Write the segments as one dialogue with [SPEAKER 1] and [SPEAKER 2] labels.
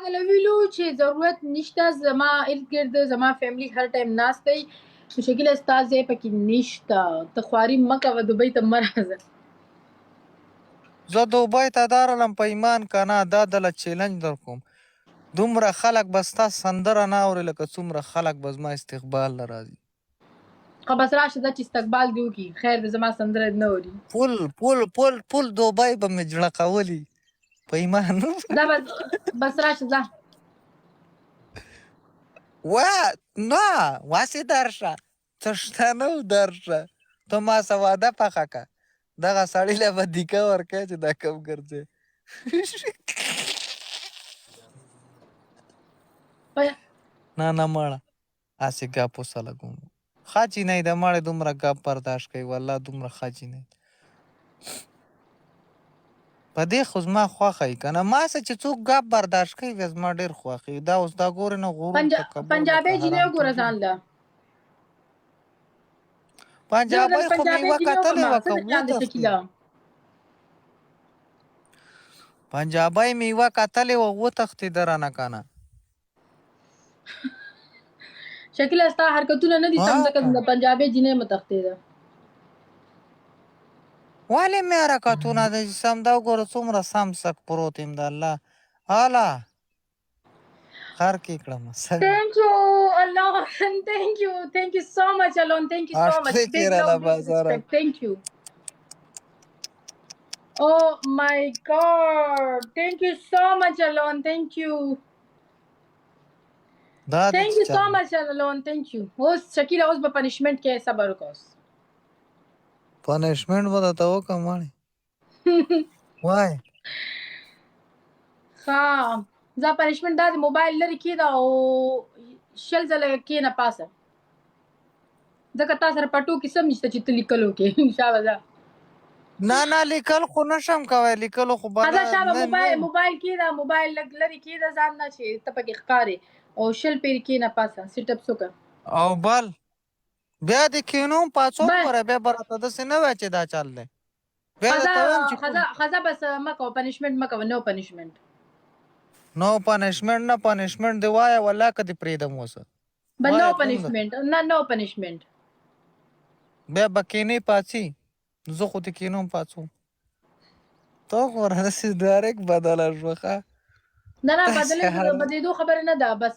[SPEAKER 1] هغه ویلو چې ضرورت نشته زما ارد ګرد زما فیملی هر ټایم ناست دی نو شکیله ستا ځای پکې نشته ته خواري مه کوه دوبۍ ته مه راځه
[SPEAKER 2] زه دوبۍ ته درغلم په ایمان که نه دا دله چیلنج در کوم دومره خلک به ستا سندره نه اوري لکه څومره خلک به زما استقبال له راځي
[SPEAKER 1] خو بس راشه دا چې استقبال دې وکړي خیر د زما سندره نه اوري
[SPEAKER 2] پل دوبۍ به مې جړه کولی په ایمان
[SPEAKER 1] دا بس راشه ځه
[SPEAKER 2] نه واسې درشه تشنه درشه ته ما څه واده پخه که دغه سړي له به دیکه ورکوې چې دا کم ګرځې نه مړه هسې ګپ وسه لګوم ښه چینی د مړې دومره ګپ برداشت کوي والله دومره ښه چینی په دې خو زما خوښه یي که نه ما څه چې څوک ګپ برداشت کوي بیا زما ډېر خوښ یي دا اوس دا ګورې نه غرور تکبر
[SPEAKER 1] پنجابۍ جینۍ وګوره ځان له
[SPEAKER 2] پنجابۍ خو مې یوه کتلې وه که وتښتې پنجابۍ مې یوه کتلې وه وتښتېده رانه که نه
[SPEAKER 1] شکیله ستا حرکتونه نه دي سم ځکه د پنجابۍ جینۍ مه تښتېده
[SPEAKER 2] ولې مې حرکتونه دي سم دا وګوره څومره سم سک پروت یم د الله هله خر کې کړم
[SPEAKER 1] Thank you Alon thank you so much Alon thank you so much big love respect thank you oh my god thank you so much Alon thank you so much Alon thank you اوس شکیله اوس به پنشمنت کې صبر وکړه
[SPEAKER 2] پنشمنت به درته وکړم مړې وای
[SPEAKER 1] ښه زه پنشمنت دا د موبایل لرې کېده او 20 ځله کښېنه پاسه ځکه تا سره پټو کې سم نشته چې ته لیکل وکړې شابه ځه
[SPEAKER 2] نه لیکل خو نشم کوی لیکلو خو
[SPEAKER 1] ښه شابه موبایل کېده موبایل لږ لرې کېده ځان نه چې ته پکې ښکارې او 20 پېرې کښېنه پاسه سیټ اپس وکړه
[SPEAKER 2] او بل بیا د کینوم پاڅوم وره بیا به راته داسې نه وایه چې دا چل دی
[SPEAKER 1] ښځه بس مه کوه پنشمنټ مه کوه
[SPEAKER 2] نو پنشمنټ نه پنشمنټ دی وایه والله که دې پرېږدم اوسه
[SPEAKER 1] نو پنشمنټ
[SPEAKER 2] بیا به کینې پاڅي زه خو دې کینوم پاڅوم ته ګوره داسې ډایرکټ بدله شوه ښه
[SPEAKER 1] نه بدلېدو خبره نه ده بس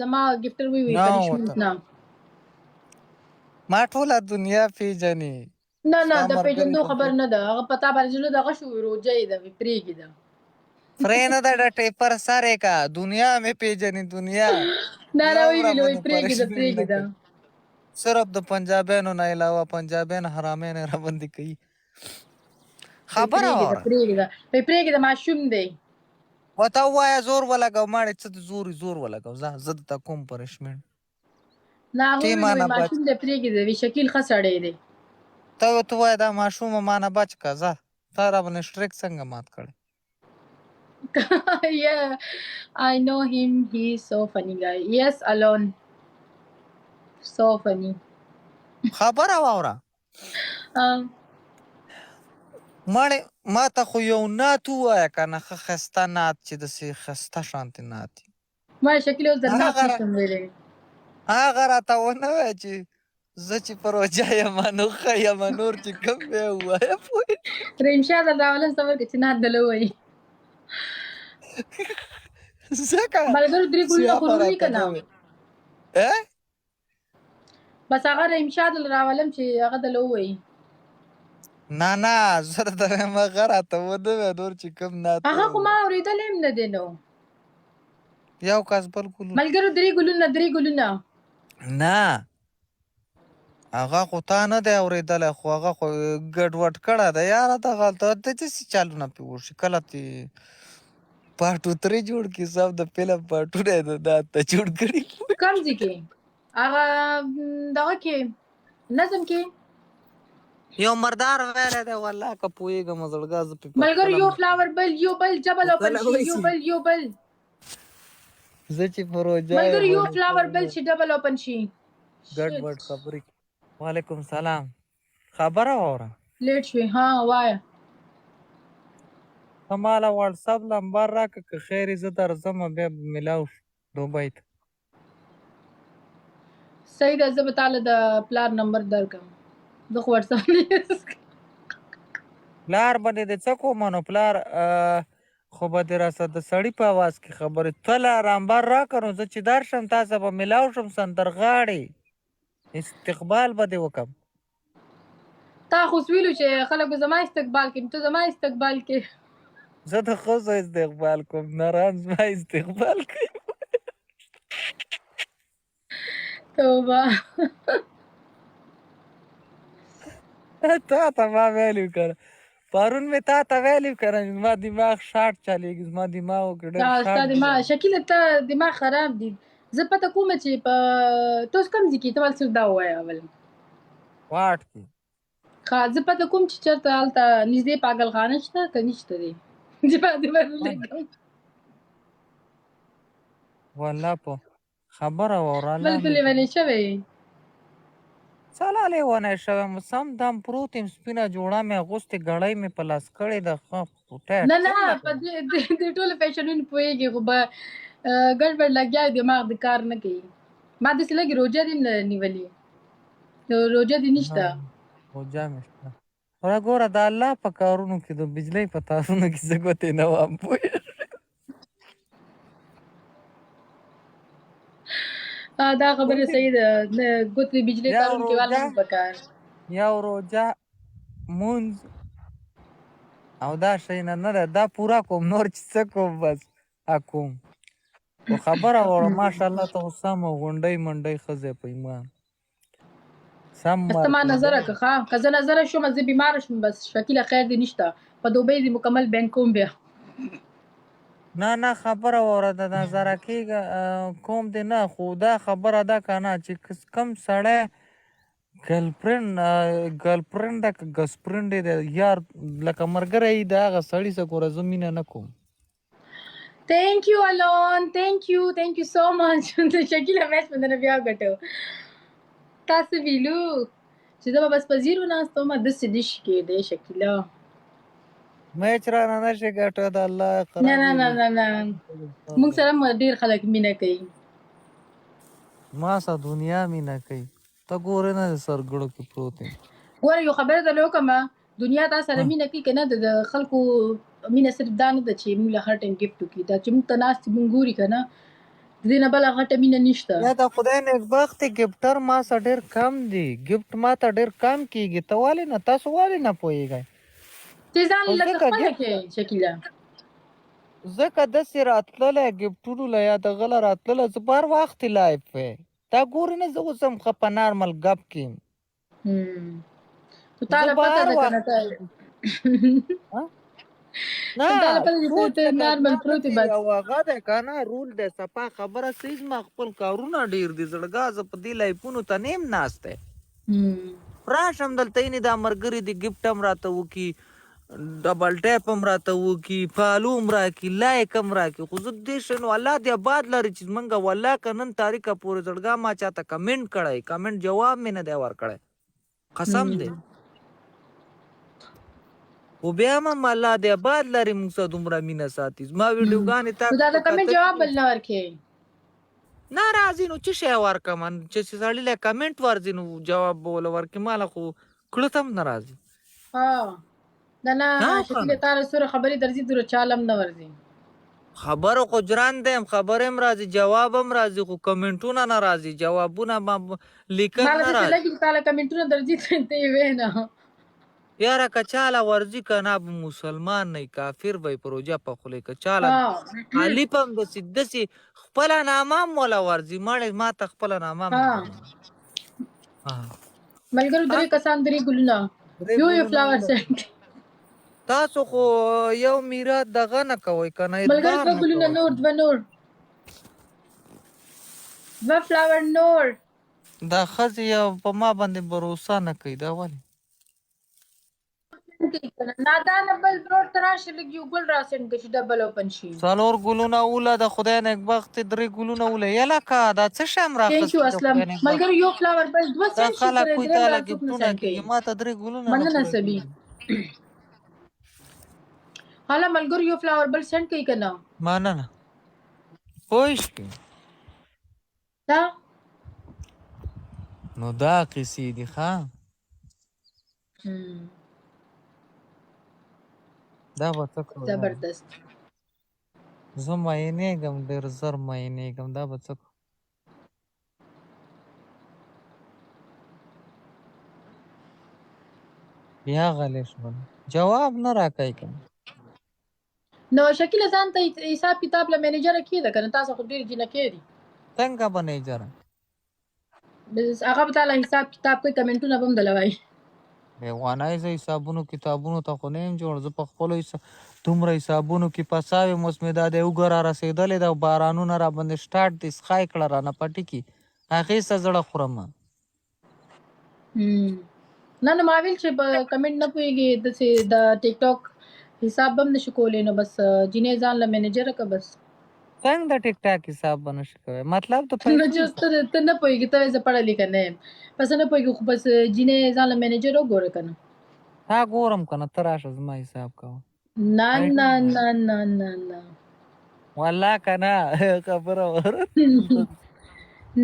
[SPEAKER 1] زما ګفټر وی پنشمنټ نه
[SPEAKER 2] ما ټوله دنیا پیژني
[SPEAKER 1] نه د پیژندو خبر نه ده هغه پتا باندې زړه دغه شو روجه یې ده پرېږده
[SPEAKER 2] فرې نه ده د ټیپر سر یې که دنیا مې پیژني دنیا
[SPEAKER 1] نه ویلو پرېږده
[SPEAKER 2] صرف د پنجابیانو نه علاوه پنجابیان حرامیان یې راباندې کوي خبره واوره
[SPEAKER 1] پرېږده ماشوم دی
[SPEAKER 2] ورته ووایه زور ولګوه ماړې څه د زور ولګوه زه درته کوم پنشمنټ
[SPEAKER 1] نه هغه ویلو ماشوم دی پرېږده وي شکیل ښه سړی دی
[SPEAKER 2] ته ورته ووایه دا ماشومه ما نه بچ که ځه تا راباندې سټریک څنګه مات کړی
[SPEAKER 1] Yeah, I know him. He's so funny guy. Yes, Alon. So funny.
[SPEAKER 2] خبره واوره مړې ما ته خو یو نعت ووایه که نه ښه ښایسته نعت چې داسې ښایسته شانتې نعت وي
[SPEAKER 1] ما شکل اوس د نعت نشم ویلی
[SPEAKER 2] هغه راته ونه وایه چې زه چې په روژه یمه نو ښه یمه نور چې کوم بیا ووایه پوه
[SPEAKER 1] رحمشاه دل راولم صبر که چې نعت دله ووایي
[SPEAKER 2] ځکه
[SPEAKER 1] ملګرو درې ګلونه خو رومي که نه بس هغه رحمشاه دل راولم چې هغه دله ووایي
[SPEAKER 2] نه زه درته وایم هغه راته ونه وایه نور چې کوم نعت
[SPEAKER 1] هغه خو ما اورېدلی هم نه دی نو
[SPEAKER 2] یو کس بل ګلونه
[SPEAKER 1] ملګرو درې ګلونه
[SPEAKER 2] نه هغه خو تا نه دی اورېدلی خو هغه خو ګډوډ کړی دی یاره دغه ته داسې چالونه پرې وشي کله تې پارټ 3 جوړ کړي سب د فلم پارټونه یې دا ته جوړ کړي
[SPEAKER 1] کوم ځای کې هغه دغه کې نظم کې
[SPEAKER 2] یو مردار ویلی دی والله که پوهېږم زړګا زه پې
[SPEAKER 1] ملګرو یو فلاور بل یو بل جبل اوپن شي یو بل
[SPEAKER 2] زه چې په روژه
[SPEAKER 1] ملګرو یو فلاور بل شي ډبل اوپن شي
[SPEAKER 2] ګډوډ خبرې وعلیکم سلام خبره واوره
[SPEAKER 1] لیټ شوې ها وایه
[SPEAKER 2] ته ماله واتساپ نمبر راکړه که خیر یې زه درځمه بیا به میلاو شو دوبۍ ته
[SPEAKER 1] صحیح ده زه به تاله د پلار نمبر درکړم زه خو واتساپ نه یوز کوم.
[SPEAKER 2] پلار به دې د څه کومه نو پلار خو به دې راسه د سړي په اواز کې خبرې ته لا نمبر راکړه نو زه چې درشم تا سره به میلاو شم سندرغاړې استقبال به دې وکړم
[SPEAKER 1] تا خو ویلو چې خلکو زما استقبال کوي ته زما استقبال کې
[SPEAKER 2] زه د ښځو استقبال کوم نران زما استقبال کوي
[SPEAKER 1] توبه
[SPEAKER 2] تا ته ما ویلي کنه پرون مې تا ته ویلي کنه زما دماغ شارټ چلېږي زما دماغ کې ډېر
[SPEAKER 1] ستا دماغ شکیله ته دماغ خراب دي زه پته کومه چې په تاسو کوم ځای کې ته ول صرف دا ووایه اول
[SPEAKER 2] واټ کې
[SPEAKER 1] ښه زه پته کوم چې چېرته هلته نږدې پاگلخانه شته که نشته دی چې به دې ورلېږم
[SPEAKER 2] والله په خبره واوره
[SPEAKER 1] بل ته لیونی شوی
[SPEAKER 2] څه لا لیونی شوی سم دم پروت یم سپینه جوړه مې اغوستې ګړۍ مې په لاس کړې ده ښه ټیټ
[SPEAKER 1] نه نه په دې ټولو فیشنونو پوهېږي خو به ګډوډ لګیا وي دماغ د کار نه کوي ما داسې لږې روژه دې نه نیولې روژه دې نشته
[SPEAKER 2] روژه مې شته وړه ګوره د الله په کارونو کې د بجلۍ په تارونو کې زه ګوتې نه وهم پوهېږې
[SPEAKER 1] دا خبره صحیح ده د ګوتې بجلۍ کارونکي والا هم پکار
[SPEAKER 2] یو روژه مونځ او دا شی نه ده دا پوره کوم نور چې څه کوم بس کوم خو خبره واوره ماشاءالله ته خو سمه غونډۍ منډۍ ښځې په ایمان سم
[SPEAKER 1] ته ما نظره که ښه که زه نظره شوم زه بیماره شوم بس شکیله خیر دې نشته په دوبۍ دې مکمل بینک کوم بیا
[SPEAKER 2] نه نه خبره واوره د نظره کېږه کوم دې نه خو دا خبره ده که نه چې کم سړی ګرلفرنډ ده که ګسپرنډ دی یار لکه ملګری یي د هغه سړي سره ګوره زه مینه نه کوم
[SPEAKER 1] Thank you, Alon. Thank you so much. شکیله میچ مې نه بیا ګټو تاسو ویلو چې زه به بس په زیرو ناست وم داسې نشي کېدی شکیله
[SPEAKER 2] میچ رانه نشي ګټه د الله
[SPEAKER 1] نه نه نه نه نه موږ سره هم ډېر خلک مینه کوي
[SPEAKER 2] ما سره دنیا مینه کوي ته ګورې نه د سرګړو کې پروت یم
[SPEAKER 1] ګوره یو خبره درله وکړمه دنیا تا سره مینه کوي که نه د خلکو مینه صرف دا نه ده چې موږ له هر ټایم ګفټ وکړي دا چې موږ ته ناست موږ ګوري که نه د دې نه بله غټه مینه نشته
[SPEAKER 2] یا د خدای نیکبختې ګفټر ما سره ډېر کم دی ګفټ ما ته ډېر کم کېږي ته ولې نه تاسو ولې نه پوهېږئ
[SPEAKER 1] چې ځان لکه خپله کې شکیله
[SPEAKER 2] ځکه داسې راتللی ګفټونو له یا دغه له راتللی زه په هر وخت لایف وی تا ګورې نه زه اوس هم ښه په نارمل ګپ کې یم
[SPEAKER 1] خو تا له پته ده که نه ته نارمل پروت بس
[SPEAKER 2] یو هغه دی که نه رول دی صفا خبره صحیح زما خپل کارونه ډېر دي زړګا زه په دې لایفونو ته نه یم ناستی راشم دلته یې دا ملګري دي ګفټ هم راته وکړي ډبل ټیپ هم راته وکړي فالو هم راکړي لایک هم راکړي خو زه دې شی نو الله دې آباد لري چې زمونږ والله که نن تاریخه پورې زړګا ما چاته کمنټ کړی کمنټ جواب مې نه دی ورکړی قسم دی خو بیا هم الله دې آباد لري موږ سره دومره مینه ساتي زما ویډیوګانې تا
[SPEAKER 1] دا د کمنټ جواب بل نه ورکوې
[SPEAKER 2] نه راځي نو څه شی ورکړم چې سړي له کمنټ ورځي نو جواب به وله ورکړي ماله خو کړه ته هم نه راځي
[SPEAKER 1] دا نه شکیله تا له سوره خبرې درځي دوره چال هم نه ورځي
[SPEAKER 2] خبرو خو جران دی خبرې هم راځي جواب هم راځي خو کمنټونه نه راځي جوابونه لیکل نه راځي
[SPEAKER 1] لګي تا له کمنټونه درځي ته یې وې نه
[SPEAKER 2] یاره که چاله ورځي که نه مسلمان نه کافر به په روژه په خولې که چاله علي په هم داسې خپله نامه هم وله ورځي مړې ما ته خپله نامه هم
[SPEAKER 1] ملګرو درې کسان درې ګلونه یو فلاور سیټ
[SPEAKER 2] تاسو خو یو میرات دغه نه کوئ که نه
[SPEAKER 1] ملګرو دوه ګلونه نور دوه فلاور نور
[SPEAKER 2] دا ښځې یو په ما باندې بروسه نه کوي دا ولې
[SPEAKER 1] نادانه بل برور ته راشه لږ یو ګل راسینډ کړه چې ډبل اوپن شي
[SPEAKER 2] څلور ګلونه اوله د خدای نیکبختې درې ګلونه اوله یلکه دا څه شی هم
[SPEAKER 1] راخیستې ملګرو یو فلاور بس دوه سینټ شي
[SPEAKER 2] خلک کوی تاله ګفټونه کوي ما ته درې ګلونه
[SPEAKER 1] مننه سبي حالا ملګرو یو فلاور بل سند کوي که نه
[SPEAKER 2] مننه پوه شوې
[SPEAKER 1] دا
[SPEAKER 2] نو دا قیسې دي ښه دا به څه کوو یاره
[SPEAKER 1] زبردست
[SPEAKER 2] زه مینېږم ډېر زر مینېږم دا به څه کوو بیا غلی شول جواب نه راکوي که
[SPEAKER 1] نو شکیله ځان ته حساب کتاب له مینیجره کېده که نه تاسو خو ډېر جنکې دي
[SPEAKER 2] څنګه به نیجره
[SPEAKER 1] هغه به تاله حساب کتاب کوي کمنټونه به هم دله وایي
[SPEAKER 2] حیوانای زه حسابونو کتابونو ته خو نه یم جوړ زه په خپلو دومره حسابونو کې پساو یم اوس مې دا د اوږه را رسېدلې ده او بارانونه را باندې سټارټ دي سخای کړه رانه پټي کې هغې څه زړه خورم
[SPEAKER 1] نه نو ما ویل چې په کمنټ نه پوهېږي داسې د ټیک ټاک حساب به هم نشي کولی نو بس جینۍ ځان له مینیجره که بس
[SPEAKER 2] څنګه د ټیک ټاک حساب به نشي کوی مطلب د
[SPEAKER 1] نو
[SPEAKER 2] پیسو
[SPEAKER 1] چې ته نه پوهېږي ته زه پړه لیکه نه یم بس نه پوهېږي خو بس جینۍ ځان له مینیجر وګوره که نه
[SPEAKER 2] تا ګورم که نه ته راشه زما حساب کوه
[SPEAKER 1] نه نه نه نه نه نه
[SPEAKER 2] والله که نه خبره وره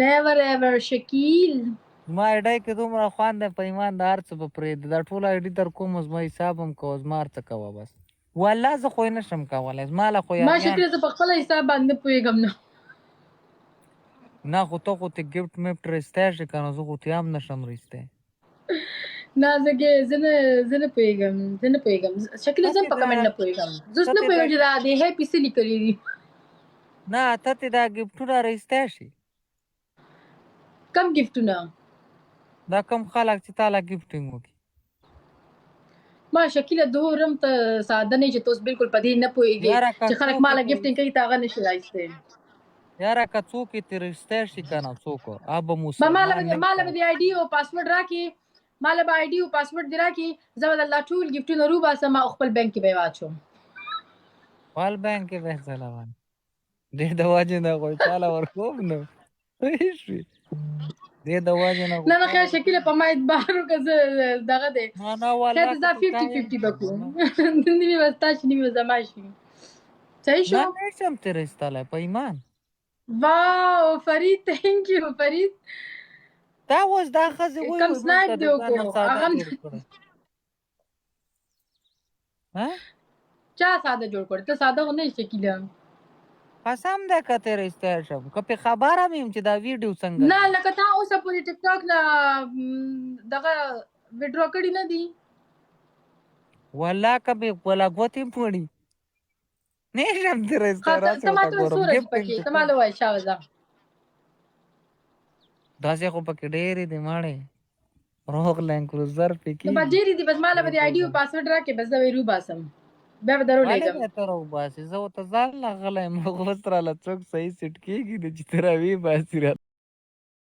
[SPEAKER 1] never ever شکیل
[SPEAKER 2] زما ایډی کې دومره خوند دی په ایمان د هر څه به پرېږدي دا ټول ایډي در کوم زما حساب هم کوه زما هر څه کوه بس والله زه خو یې نشم کولی زما له خو
[SPEAKER 1] ما شکیله زه په خپله حساب باندې نه پوهېږم نه
[SPEAKER 2] نه خو ته خو ته ګفټ میفټ رستی شي که نه زه خو ته هم نشم رستی
[SPEAKER 1] نه زه نه پوهېږم شکیله زه هم په کمنټ نه پوهېږم زه اوس نه پوهېږم چې دا د هیپي څه لیکلي دي
[SPEAKER 2] نه ته ترې دا ګفټونه رستی شي
[SPEAKER 1] کم ګفټونه
[SPEAKER 2] دا کم خلک چې تا له ګفټینګ وکړي
[SPEAKER 1] ما شکیله دومره ته ساده نه چې ته اوس بالکل په دې نه پوهېږې چې خلک ما له ګفټینګ کوي ته هغه نشي رایستی
[SPEAKER 2] یاره که څوک یې ترې رستی شي که نه څوک اب
[SPEAKER 1] ما له به د آی ډي او پاسورډ راکړي ما له به آی ډي او پاسورډ دې راکړي زه به د الله ټول ګفټونه روباسم او خپل بینک کې به یې واچوم
[SPEAKER 2] خپل بینک کې به یې ځلوم دې د وجې نه خو چاله ورکوم نه پوه شوې دې د وجې نه
[SPEAKER 1] نه خیر شکیله په ما اعتبار وکړه زه دغه دی خیر دا 50-50 به کړو نیمې به ستا شي نیمې به زما شي صحیح شو
[SPEAKER 2] نه نشم ترې رسېدلی په ایمان
[SPEAKER 1] واو فرید تھینک یو فرید
[SPEAKER 2] دا اوس دا ښځې
[SPEAKER 1] کم سنیک دی وکړو هغه چا ساده جوړ کړ ته ساده خو نه یې شکیله
[SPEAKER 2] قسم دی که ترې رستی شم که پې خبره مې یم چې دا ویډیو څنګه
[SPEAKER 1] نه لکه تا اوسه پورې ټیک ټاک نه دغه ویډرو کړي نه دي
[SPEAKER 2] والله که مې ولا ګوتې پړي نه شم ترې رستی
[SPEAKER 1] ته ما ته سوره دي پکې ته ما له وایه شاوزه
[SPEAKER 2] داسې خو پکې ډېرې دي ماړې روغ لینک کروزر پکې
[SPEAKER 1] نو به ډېرې دي بس ما له به د آی ډي او پاسورډ راکړې بس زه به یې روباسم بیا به درولېږم
[SPEAKER 2] ولې به ته راوباسې زه ورته ځان لا غلی یم اوس راله څوک صحیح سیټ کېږي چې ته راویې باسې راته